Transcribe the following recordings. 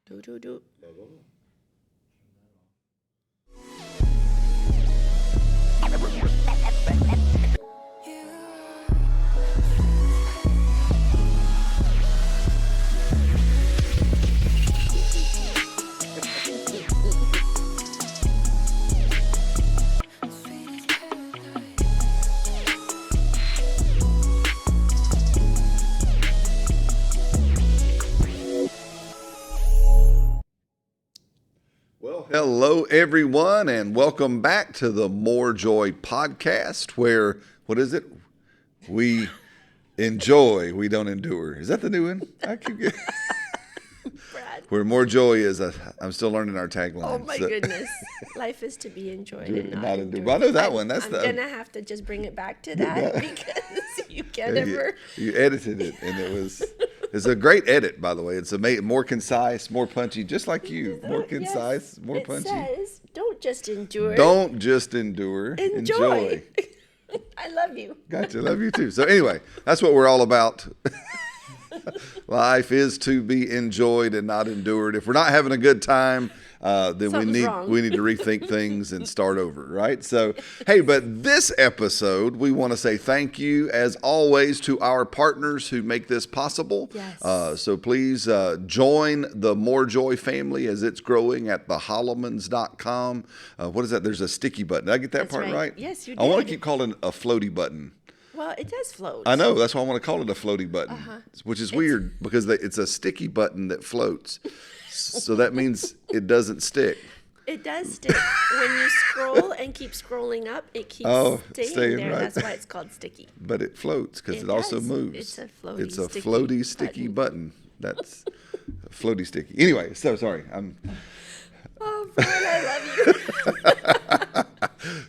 Do. Well, hello everyone, and welcome back to the More Joy podcast. Where what is it? We enjoy, we don't endure. Is that the new one? I keep getting. Brad. Where more joy is. I'm still learning our tagline. Oh my goodness. Life is to be enjoyed and not Not endured. well, I know that one. That's I'm the. going to have to just bring it back to that because you can't ever. You edited it, and it's a great edit, by the way. It's more concise, more punchy, just like you. More concise, more punchy. It says, don't just endure. Don't just endure. Enjoy. I love you. Gotcha. Love you too. So anyway, that's what we're all about. Life is to be enjoyed and not endured. If we're not having a good time, then we need to rethink things and start over, right? So, hey, but this episode, we want to say thank you, as always, to our partners who make this possible. Yes. So please join the More Joy family as it's growing at theholomans.com. What is that? There's a sticky button. Did I get that part right? Yes, you I want did. to keep calling it a floaty button. Well, it does float. I know. That's why I want to call it a floaty button, which is weird because it's a sticky button that floats. So that means it doesn't stick. It does stick. When you scroll and keep scrolling up, it keeps staying there. Right. That's why it's called sticky. But it floats because it also moves. It's a floaty, sticky button. That's floaty, sticky. Anyway, so sorry. Oh, Fred, I love you.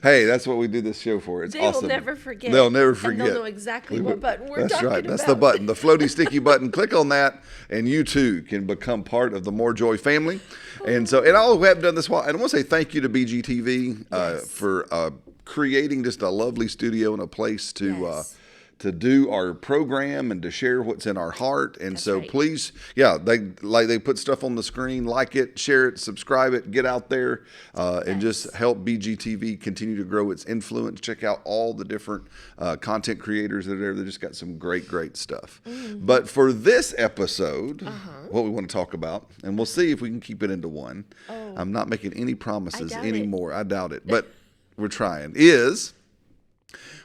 Hey, that's what we do this show for. It's awesome. They'll never forget. They'll never forget. And they'll know exactly what button we're talking about. That's right. That's the button, the floaty sticky button. Click on that, and you too can become part of the More Joy family. And so, and all we haven't done this while. And I want to say thank you to BGTV for creating just a lovely studio and a place to do our program and to share what's in our heart. And please, they put stuff on the screen, like it, share it, subscribe it, get out there and just help BGTV continue to grow its influence. Check out all the different content creators that are there. They just got some great stuff. Mm-hmm. But for this episode, what we want to talk about, and we'll see if we can keep it into one. I'm not making any promises anymore. I doubt it, but we're trying, is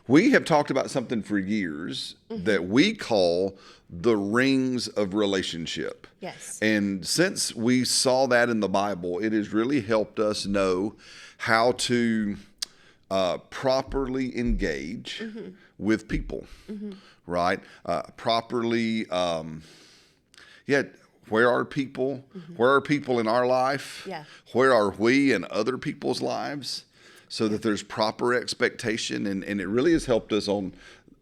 we have talked about something for years that we call the rings of relationship. Yes. And since we saw that in the Bible, it has really helped us know how to properly engage with people, right? Properly, where are people? Where are people in our life? Yeah. Where are we in other people's lives? So that there's proper expectation, and it really has helped us on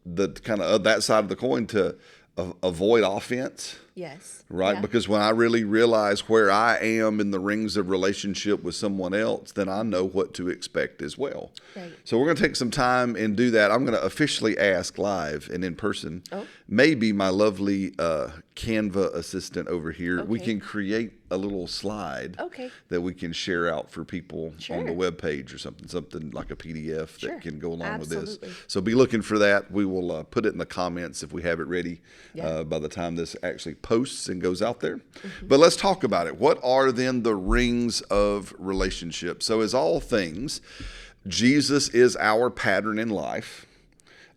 the kind of that side of the coin to avoid offense. Yes. Right? Yeah. Because when I really realize where I am in the rings of relationship with someone else, then I know what to expect as well. Right. So we're going to take some time and do that. I'm going to officially ask live and in person. Maybe my lovely Canva assistant over here, we can create a little slide that we can share out for people on the web page or something like a PDF that can go along with this. So be looking for that. We will put it in the comments if we have it ready by the time this actually posts and goes out there. But let's talk about it. What are then the rings of relationship? So as all things, Jesus is our pattern in life.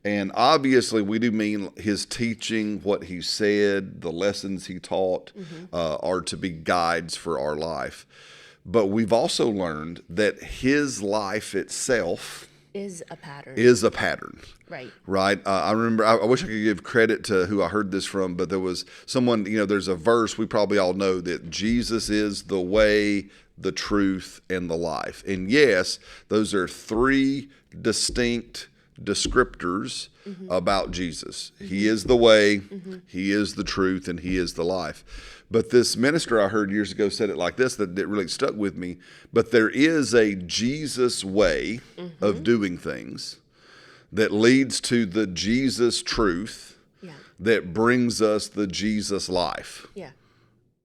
And obviously, we do mean his teaching, what he said, the lessons he taught are to be guides for our life. But we've also learned that his life itself is a pattern. Right. I remember, I wish I could give credit to who I heard this from, but there was someone, there's a verse we probably all know that Jesus is the way, the truth, and the life. And yes, those are three distinct descriptors about Jesus. He is the way, he is the truth, and he is the life. But this minister I heard years ago said it like this, that it really stuck with me. But there is a Jesus way of doing things that leads to the Jesus truth that brings us the Jesus life. Yeah.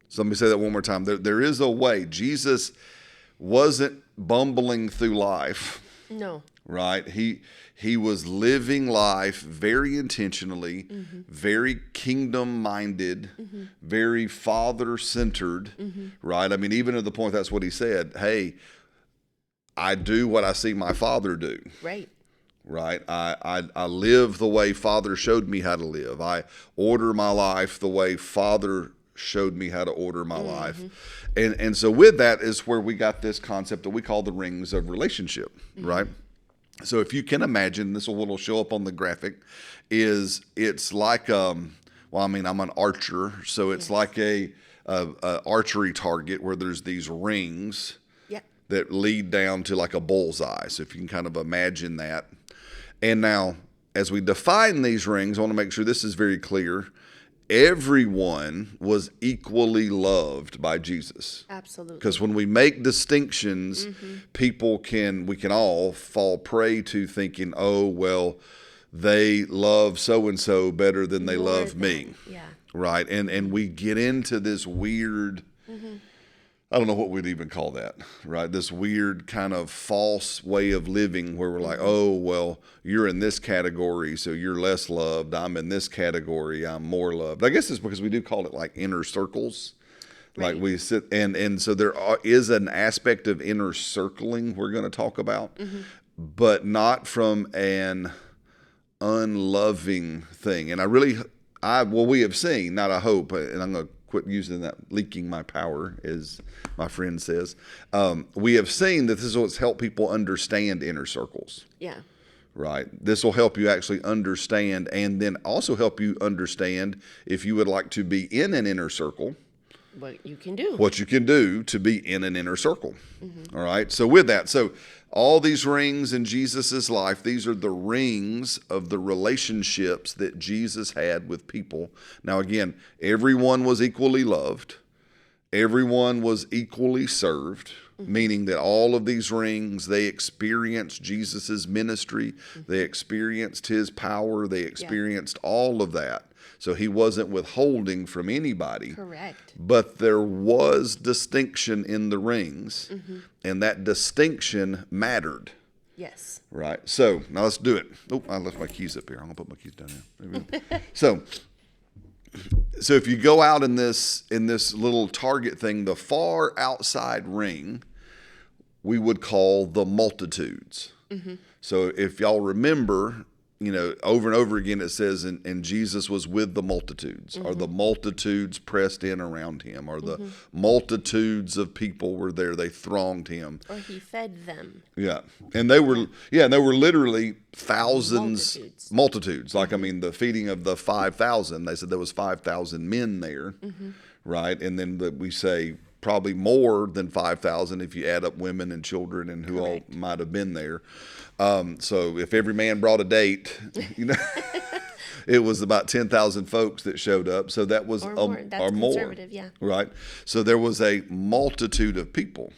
So let me say that one more time. There is a way. Jesus wasn't bumbling through life. No. Right? He was living life very intentionally, very kingdom-minded, very Father-centered, right? I mean, even to the point that's what he said, hey, I do what I see my Father do. Right. Right? I live the way Father showed me how to live. I order my life the way Father showed me how to order my life. And so with that is where we got this concept that we call the rings of relationship, right? So if you can imagine, this will show up on the graphic, it's like, well, I mean, I'm an archer, so it's like a archery target where there's these rings that lead down to like a bullseye. So if you can kind of imagine that. And now, as we define these rings, I want to make sure this is very clear. Everyone was equally loved by Jesus. Absolutely. Because when we make distinctions, we can all fall prey to thinking, oh, well, they love so-and-so better than they love me. Yeah. Right? And we get into this weird, I don't know what we'd even call that, right? This weird kind of false way of living where we're like, oh, well, you're in this category, so you're less loved. I'm in this category, I'm more loved. I guess it's because we do call it like inner circles. Right. Like we sit, and so there is an aspect of inner circling we're going to talk about, but not from an unloving thing. And we have seen, not I hope, and I'm going to quit using that leaking my power, as my friend says. We have seen that this is what's helped people understand inner circles. Yeah. Right. This will help you actually understand, and then also help you understand if you would like to be in an inner circle. What you can do. What you can do to be in an inner circle. All right. So with that, all these rings in Jesus's life, these are the rings of the relationships that Jesus had with people. Now, again, everyone was equally loved. Everyone was equally served, meaning that all of these rings, they experienced Jesus's ministry. They experienced his power. They experienced all of that. So he wasn't withholding from anybody. Correct. But there was distinction in the rings, and that distinction mattered. Yes. Right. So now let's do it. Oh, I left my keys up here. I'm gonna put my keys down here. So if you go out in this little target thing, the far outside ring, we would call the multitudes. So if y'all remember, over and over again it says, and Jesus was with the multitudes, or the multitudes pressed in around him, or the multitudes of people were there, they thronged him. Or he fed them. Yeah. And they were literally thousands, multitudes. Like, I mean, the feeding of the 5,000, they said there was 5,000 men there, right? And then we say probably more than 5,000 if you add up women and children and who all might have been there. So if every man brought a date, it was about 10,000 folks that showed up. So that was more. That's conservative, yeah. Right. So there was a multitude of people,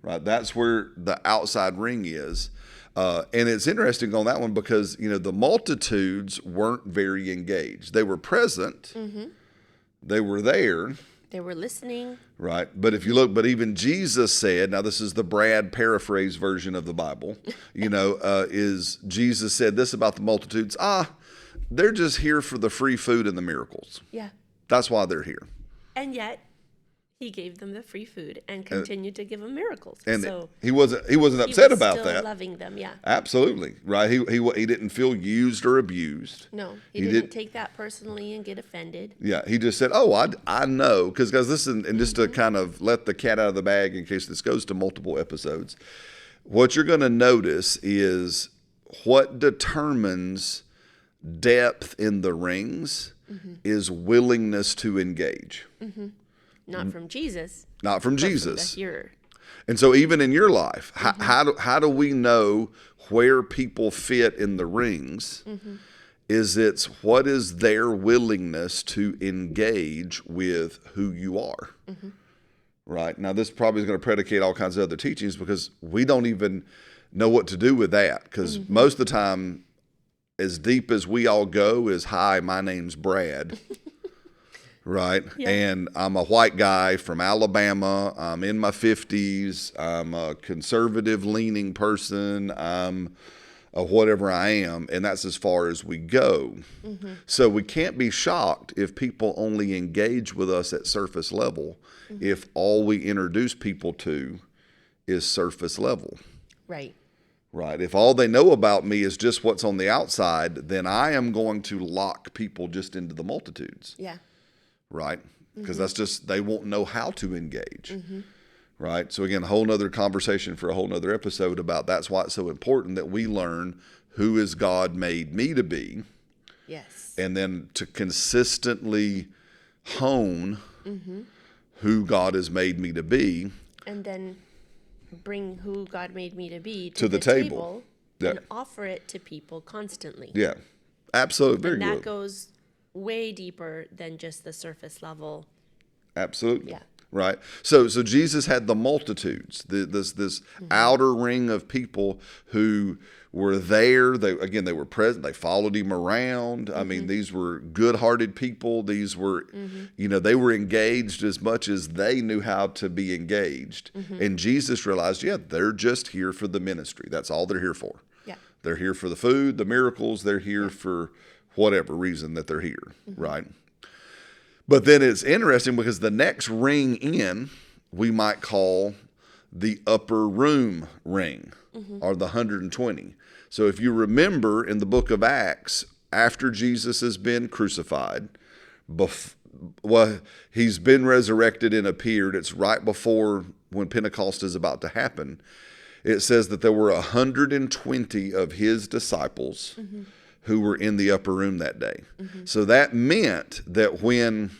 right? That's where the outside ring is. And it's interesting on that one because, the multitudes weren't very engaged. They were present. They were there. They were listening. Right. But if you look, even Jesus said, now this is the Brad paraphrase version of the Bible, is Jesus said this about the multitudes. They're just here for the free food and the miracles. Yeah. That's why they're here. And yet he gave them the free food and continued to give them miracles. And so he wasn't upset about that. He was still loving them, yeah. Absolutely, right. He didn't feel used or abused. No, he didn't take that personally and get offended. Yeah, he just said, "Oh, I know," because guys, listen, and just to kind of let the cat out of the bag in case this goes to multiple episodes, what you're going to notice is what determines depth in the rings is willingness to engage. Not from Jesus. Not from Jesus. From the hearer. And so even in your life, how do we know where people fit in the rings? It's what is their willingness to engage with who you are. Right? Now, this probably is going to predicate all kinds of other teachings because we don't even know what to do with that because most of the time, as deep as we all go is, hi, my name's Brad. right? Yeah. And I'm a white guy from Alabama. I'm in my 50s. I'm a conservative leaning person. I'm whatever I am, and that's as far as we go. Mm-hmm. So we can't be shocked if people only engage with us at surface level, mm-hmm. if all we introduce people to is surface level. Right. Right. If all they know about me is just what's on the outside, then I am going to lock people just into the multitudes. Yeah. Right? Because mm-hmm. that's just, they won't know how to engage. Mm-hmm. Right? So again, a whole nother conversation for a whole nother episode about that's why it's so important that we learn who is God made me to be. Yes. And then to consistently hone mm-hmm. who God has made me to be. And then bring who God made me to be to the table. And offer it to people constantly. Yeah. Absolutely. Very good. And that goes way deeper than just the surface level. Absolutely. Yeah. Right. So Jesus had the multitudes, this mm-hmm. outer ring of people who were there. They were present. They followed him around. Mm-hmm. I mean, these were good-hearted people. These were, mm-hmm. They were engaged as much as they knew how to be engaged. Mm-hmm. And Jesus realized, they're just here for the ministry. That's all they're here for. Yeah. They're here for the food, the miracles. They're here for whatever reason that they're here. Mm-hmm. Right. But then it's interesting because the next ring in, we might call the upper room ring, mm-hmm. or the 120. So if you remember in the book of Acts, after Jesus has been crucified, he's been resurrected and appeared. It's right before when Pentecost is about to happen. It says that there were 120 of his disciples mm-hmm. who were in the upper room that day. Mm-hmm. So that meant that when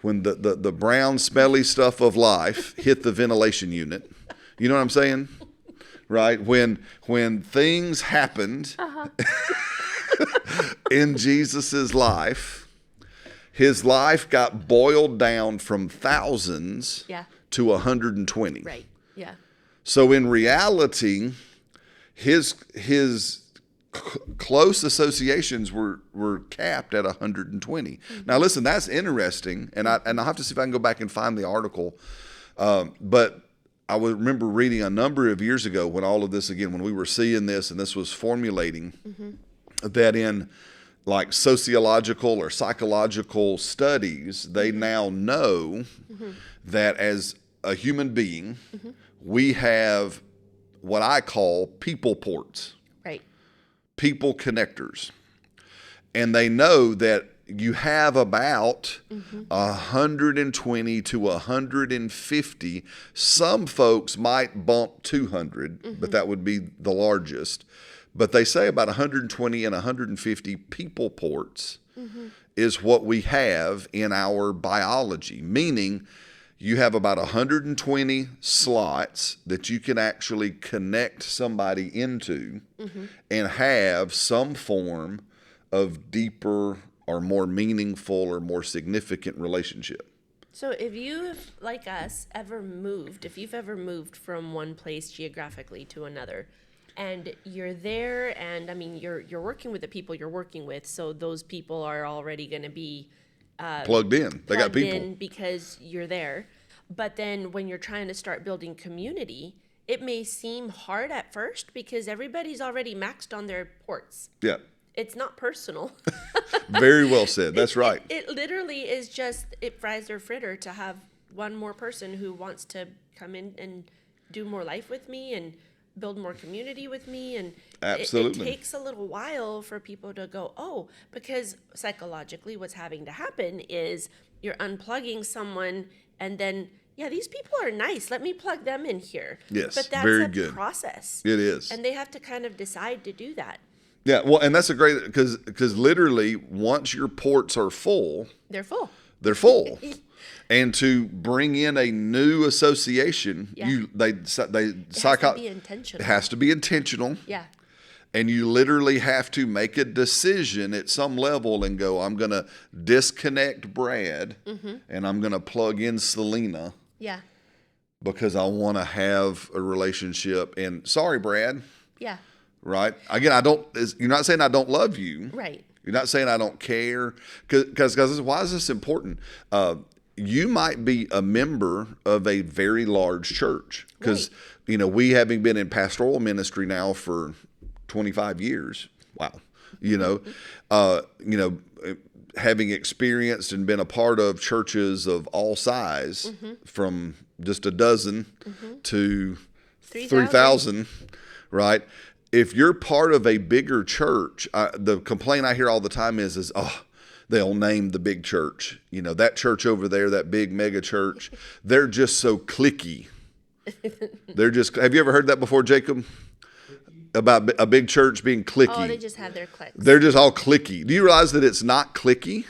the brown smelly stuff of life hit the ventilation unit, you know what I'm saying? Right? When things happened in Jesus's life, his life got boiled down from thousands to 120. Right. Yeah. So in reality, his close associations were capped at 120. Mm-hmm. Now, listen, that's interesting, and I'll have to see if I can go back and find the article. But I would remember reading a number of years ago when all of this, again, when we were seeing this and this was formulating, mm-hmm. that in like sociological or psychological studies, they now know mm-hmm. that as a human being, mm-hmm. we have what I call people ports. Right. People connectors. And they know that you have about mm-hmm. 120 to 150. Some folks might bump 200, mm-hmm. but that would be the largest. But they say about 120 and 150 people ports mm-hmm. is what we have in our biology, meaning you have about 120 slots that you can actually connect somebody into mm-hmm. and have some form of deeper or more meaningful or more significant relationship. So if you've, like us, if you've ever moved from one place geographically to another, and you're there, and I mean, you're working with the people you're working with, so those people are already going to be plugged in. They got people in because you're there. But then when you're trying to start building community, it may seem hard at first because everybody's already maxed on their ports. Yeah. It's not personal. Very well said. That's right. It literally is just, it fries their fritter to have one more person who wants to come in and do more life with me and build more community with me. And absolutely. It takes a little while for people to go, because psychologically what's having to happen is you're unplugging someone and then, these people are nice. Let me plug them in here. Yes, but that's very a good process. It is. And they have to kind of decide to do that. Yeah, well, and that's a great, because literally once your ports are full. They're full. They're full. And to bring in a new association, it has to be intentional. It has to be intentional. Yeah. And you literally have to make a decision at some level and go, I'm going to disconnect Brad mm-hmm. and I'm going to plug in Selena. Yeah. Because I want to have a relationship. And sorry, Brad. Yeah. Right? Again, you're not saying I don't love you. Right. You're not saying I don't care. Because why is this important? You might be a member of a very large church. Because, we having been in pastoral ministry now for 25 years. Wow. Having experienced and been a part of churches of all size, from just a dozen to 3,000, right? If you're part of a bigger church, the complaint I hear all the time is, they'll name the big church. That church over there, that big mega church, they're just so cliquey. Have you ever heard that before, Jacob? About a big church being cliquey. Oh, they just have their cliques. They're just all cliquey. Do you realize that it's not cliquey?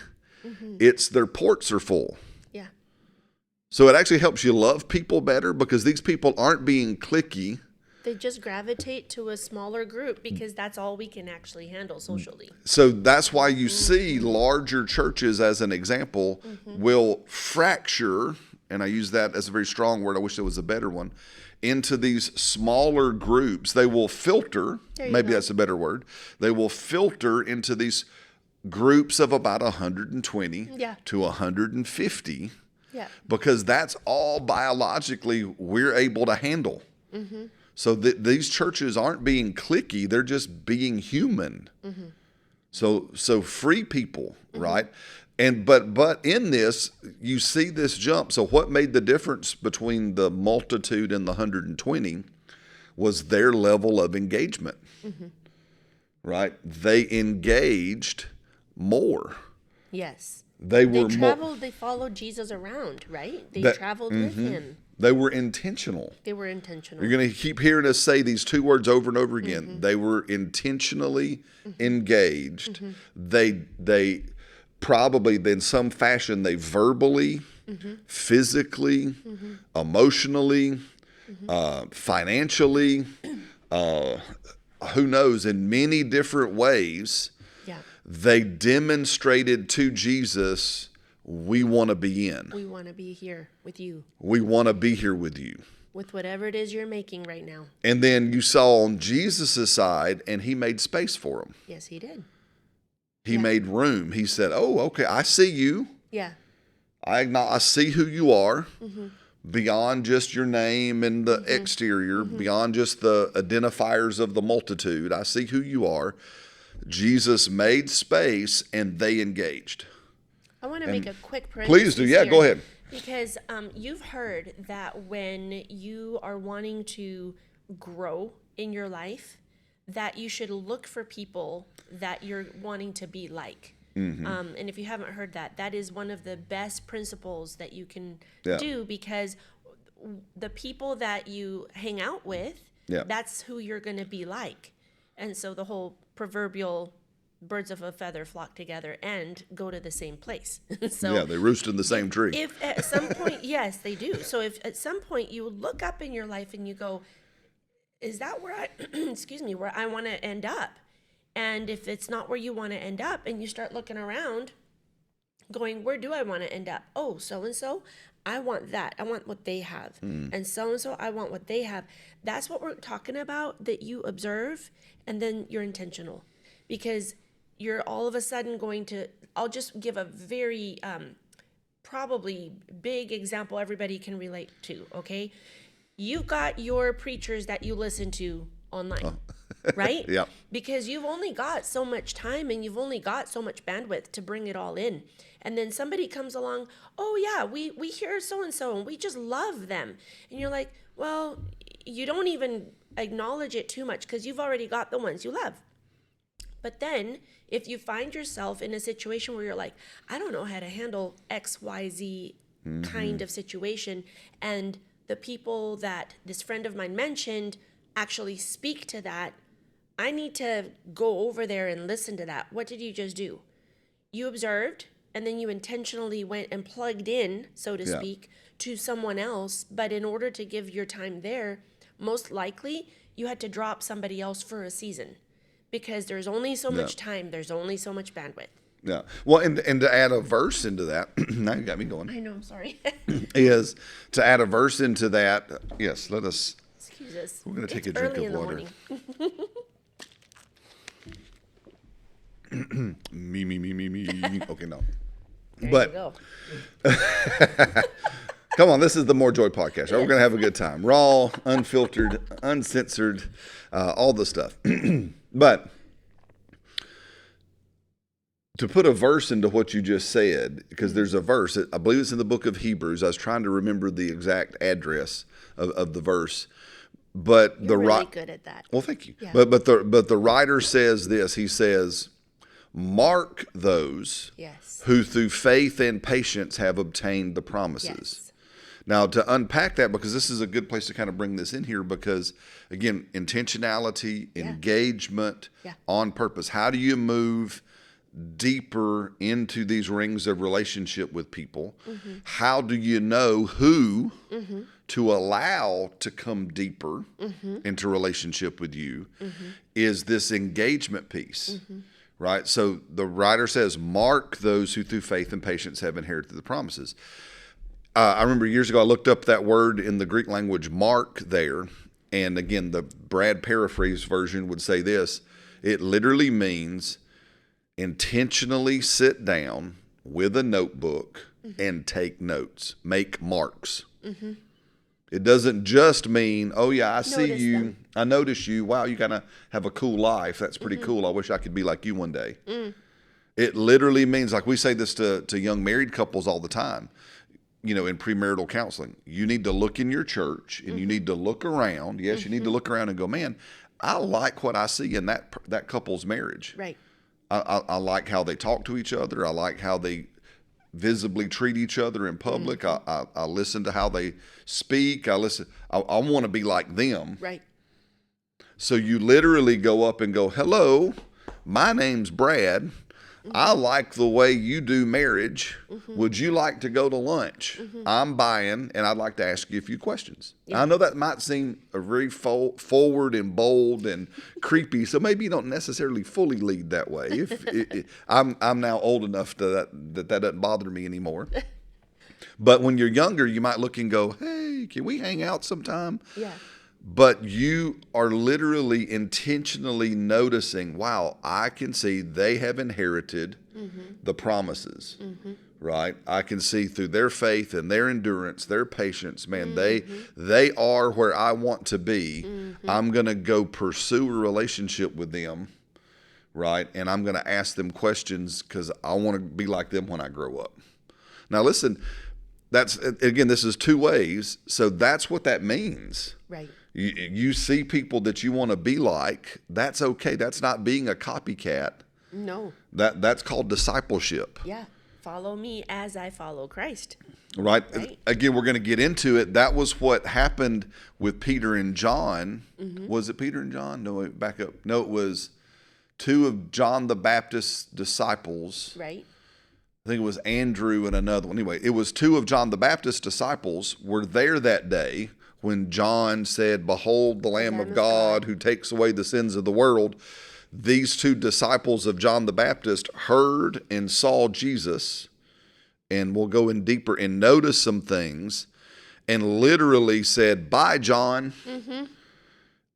It's their ports are full. Yeah. So it actually helps you love people better because these people aren't being cliquey. They just gravitate to a smaller group because that's all we can actually handle socially. So that's why you see larger churches, as an example, will fracture, and I use that as a very strong word, I wish there was a better one, into these smaller groups. They will filter, maybe that's a better word, they will filter into these groups of about 120 to 150 because that's all biologically we're able to handle. So these churches aren't being cliquey, they're just being human. So free people, right? And but in this, you see this jump. So what made the difference between the multitude and the 120 was their level of engagement, right? They engaged more. Yes. They traveled, they followed Jesus around, right? They traveled with him. They were intentional. They were intentional. You're going to keep hearing us say these two words over and over again. They were intentionally engaged. They probably, in some fashion, they verbally, physically, emotionally, financially, who knows, in many different ways, they demonstrated to Jesus, we want to be in. We want to be here with you. We want to be here with you. With whatever it is you're making right now. And then you saw on Jesus' side, and he made space for them. Yes, he did. He made room. He said, okay, I see you. Yeah. I see who you are. Beyond just your name and the exterior, beyond just the identifiers of the multitude. I see who you are. Jesus made space, and they engaged. I want to make a quick parenthesis. Please do. Yeah, go ahead. Because you've heard that when you are wanting to grow in your life, that you should look for people that you're wanting to be like. And if you haven't heard that, that is one of the best principles that you can do, because the people that you hang out with, that's who you're going to be like. And so the whole proverbial birds of a feather flock together and go to the same place. So they roost in the same tree. If at some point, yes, they do. So if at some point you look up in your life and you go, is that where where I want to end up? And if it's not where you want to end up, and you start looking around going, where do I want to end up? Oh, so-and-so, I want that. I want what they have. And so-and-so, I want what they have. That's what we're talking about, that you observe, and then you're intentional. Because you're all of a sudden going to, I'll just give a very probably big example everybody can relate to, okay? You've got your preachers that you listen to online, right? Yeah. Because you've only got so much time and you've only got so much bandwidth to bring it all in. And then somebody comes along, oh yeah, we hear so-and-so and we just love them. And you're like, well, you don't even acknowledge it too much because you've already got the ones you love. But then if you find yourself in a situation where you're like, I don't know how to handle XYZ kind of situation, and the people that this friend of mine mentioned actually speak to that, I need to go over there and listen to that. What did you just do? You observed, and then you intentionally went and plugged in, so to speak, to someone else. But in order to give your time there, most likely you had to drop somebody else for a season, because there's only so much time, there's only so much bandwidth. Yeah. Well, and to add a verse into that, now you got me going. I know, I'm sorry. Is to add a verse into that. Yes, let us. Excuse us. We're going to take a drink of water. Me. Okay, no. There But you go. come on, this is the More Joy podcast. Right? We're going to have a good time. Raw, unfiltered, uncensored, all the stuff. But to put a verse into what you just said, because there's a verse, I believe it's in the book of Hebrews. I was trying to remember the exact address of the verse. But You're really good at that. Well, thank you. Yeah. But the writer says this. He says, "Mark those Yes. who through faith and patience have obtained the promises." Yes. Now, to unpack that, because this is a good place to kind of bring this in here, because again, intentionality, engagement, on purpose. How do you move deeper into these rings of relationship with people? Mm-hmm. How do you know who to allow to come deeper into relationship with you? Is this engagement piece, right? So the writer says, mark those who through faith and patience have inherited the promises. I remember years ago, I looked up that word in the Greek language, mark there. And again, the Brad paraphrase version would say this. It literally means intentionally sit down with a notebook and take notes, make marks. It doesn't just mean, oh yeah, I see you, them. I notice you, wow, you kind of have a cool life. That's pretty cool. I wish I could be like you one day. It literally means, like we say this to young married couples all the time, you know, in premarital counseling, you need to look in your church and you need to look around. Yes, you need to look around and go, man, I like what I see in that couple's marriage. Right. I like how they talk to each other. I like how they visibly treat each other in public. I listen to how they speak. I want to be like them. Right. So you literally go up and go, hello, my name's Brad. I like the way you do marriage. Would you like to go to lunch? I'm buying, and I'd like to ask you a few questions. I know that might seem a very forward and bold and creepy, so maybe you don't necessarily fully lead that way. I'm now old enough that doesn't bother me anymore. But when you're younger, you might look and go, hey, can we hang out sometime? Yeah. But you are literally intentionally noticing, wow, I can see they have inherited the promises, right? I can see through their faith and their endurance, their patience, man, they are where I want to be. I'm going to go pursue a relationship with them, right? And I'm going to ask them questions because I want to be like them when I grow up. Now, listen, this is two ways. So that's what that means. Right. You see people that you want to be like, that's okay. That's not being a copycat. No. That's called discipleship. Yeah. Follow me as I follow Christ. Right. Again, we're going to get into it. That was what happened with Peter and John. Was it Peter and John? No, wait, back up. No, it was two of John the Baptist's disciples. Right. I think it was Andrew and another one. Anyway, it was two of John the Baptist's disciples were there that day when John said, behold, the Lamb of God who takes away the sins of the world. These two disciples of John the Baptist heard and saw Jesus, and we'll go in deeper and notice some things, and literally said, bye, John,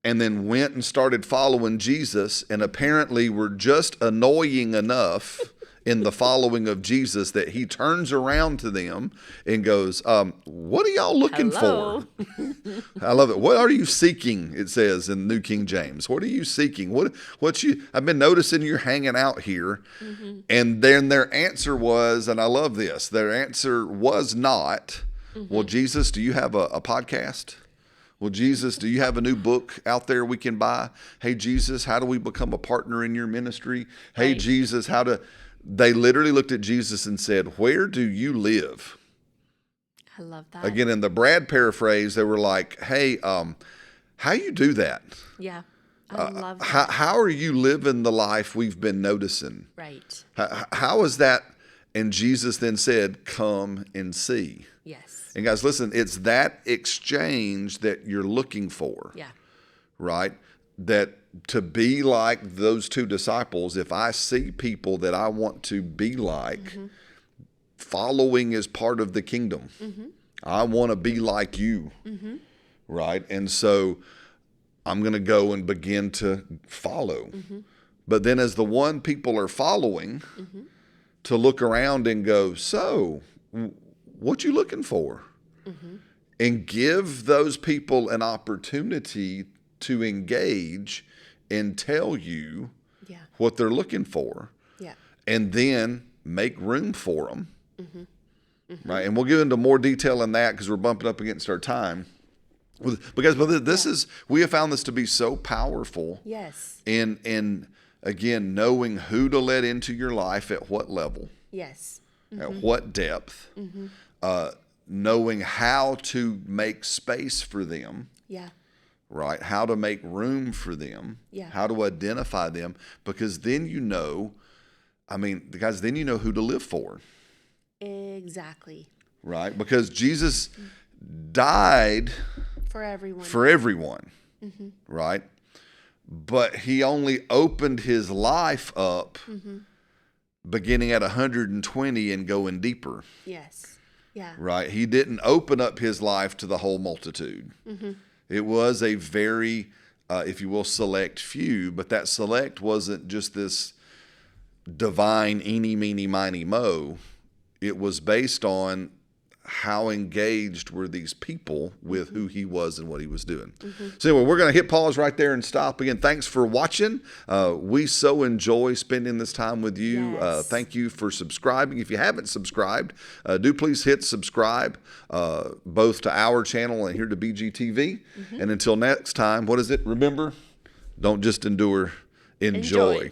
and then went and started following Jesus, and apparently were just annoying enough in the following of Jesus that he turns around to them and goes, what are y'all looking for? I love it. What are you seeking? It says in New King James. What are you seeking? I've been noticing you're hanging out here. And then their answer was, and I love this, their answer was not, well, Jesus, do you have a podcast? Well, Jesus, do you have a new book out there we can buy? Hey, Jesus, how do we become a partner in your ministry? Hey, Jesus, they literally looked at Jesus and said, where do you live? I love that. Again, in the Brad paraphrase, they were like, hey, how you do that? Yeah, I love that. How are you living the life we've been noticing? Right. How is that? And Jesus then said, come and see. Yes. And guys, listen, it's that exchange that you're looking for. Yeah. Right? That to be like those two disciples, if I see people that I want to be like, following is part of the kingdom. I want to be like you, right? And so I'm going to go and begin to follow. But then as the one people are following, to look around and go, so what you looking for? And give those people an opportunity to engage and tell you what they're looking for. And then make room for them. Right. And we'll get into more detail in that because we're bumping up against our time. Because this is, we have found this to be so powerful. Yes. In again, knowing who to let into your life at what level. Yes. At what depth. Knowing how to make space for them. Yeah. Right. How to make room for them. Yeah. How to identify them. Because then you know, guys, then you know who to live for. Exactly. Right? Because Jesus died for everyone. Right? But he only opened his life up beginning at 120 and going deeper. Yes. Yeah. Right? He didn't open up his life to the whole multitude. It was a very, if you will, select few, but that select wasn't just this divine eeny, meeny, miny, mo. It was based on how engaged were these people with who he was and what he was doing. So anyway, we're going to hit pause right there and stop. Again, thanks for watching. We so enjoy spending this time with you. Yes. Thank you for subscribing. If you haven't subscribed, do please hit subscribe, both to our channel and here to BGTV. And until next time, what is it? Remember, don't just endure, enjoy.